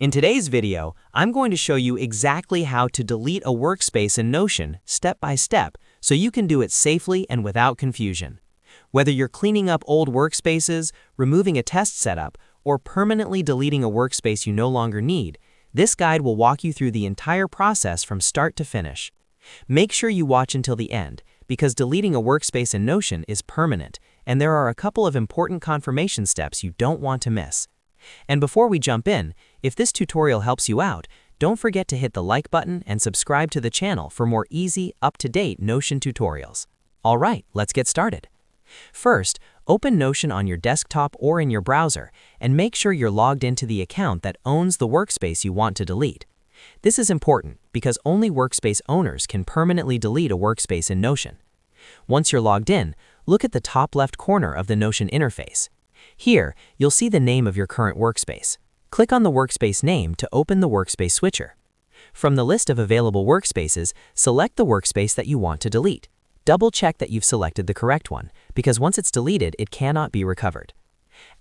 In today's video, I'm going to show you exactly how to delete a workspace in Notion step by step so you can do it safely and without confusion. Whether you're cleaning up old workspaces, removing a test setup, or permanently deleting a workspace you no longer need, this guide will walk you through the entire process from start to finish. Make sure you watch until the end, because deleting a workspace in Notion is permanent, and there are a couple of important confirmation steps you don't want to miss. And before we jump in, if this tutorial helps you out, don't forget to hit the like button and subscribe to the channel for more easy, up-to-date Notion tutorials. Alright, let's get started. First, open Notion on your desktop or in your browser, and make sure you're logged into the account that owns the workspace you want to delete. This is important because only workspace owners can permanently delete a workspace in Notion. Once you're logged in, look at the top left corner of the Notion interface. Here, you'll see the name of your current workspace. Click on the workspace name to open the workspace switcher. From the list of available workspaces, select the workspace that you want to delete. Double-check that you've selected the correct one, because once it's deleted, it cannot be recovered.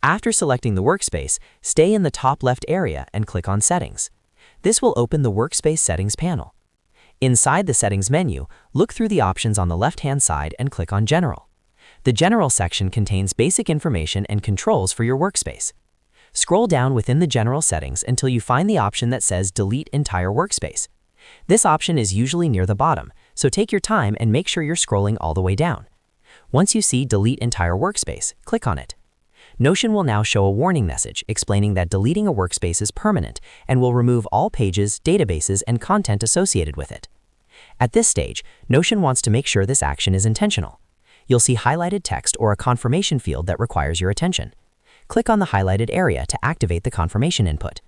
After selecting the workspace, stay in the top left area and click on Settings. This will open the Workspace Settings panel. Inside the Settings menu, look through the options on the left-hand side and click on General. The General section contains basic information and controls for your workspace. Scroll down within the General settings until you find the option that says Delete Entire Workspace. This option is usually near the bottom, so take your time and make sure you're scrolling all the way down. Once you see Delete Entire Workspace, click on it. Notion will now show a warning message explaining that deleting a workspace is permanent and will remove all pages, databases, and content associated with it. At this stage, Notion wants to make sure this action is intentional. You'll see highlighted text or a confirmation field that requires your attention. Click on the highlighted area to activate the confirmation input.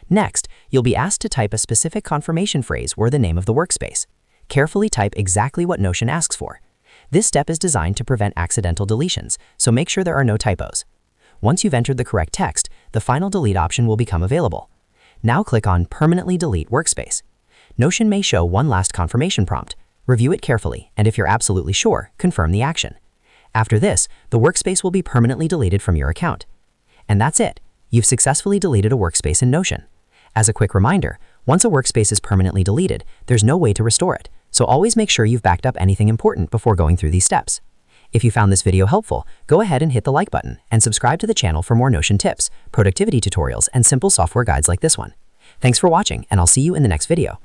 Next, you'll be asked to type a specific confirmation phrase or the name of the workspace. Carefully type exactly what Notion asks for. This step is designed to prevent accidental deletions, so make sure there are no typos. Once you've entered the correct text, the final delete option will become available. Now click on Permanently Delete Workspace. Notion may show one last confirmation prompt. Review it carefully, and if you're absolutely sure, confirm the action. After this, the workspace will be permanently deleted from your account. And that's it. You've successfully deleted a workspace in Notion. As a quick reminder, once a workspace is permanently deleted, there's no way to restore it, so always make sure you've backed up anything important before going through these steps. If you found this video helpful, go ahead and hit the like button and subscribe to the channel for more Notion tips, productivity tutorials, and simple software guides like this one. Thanks for watching, and I'll see you in the next video.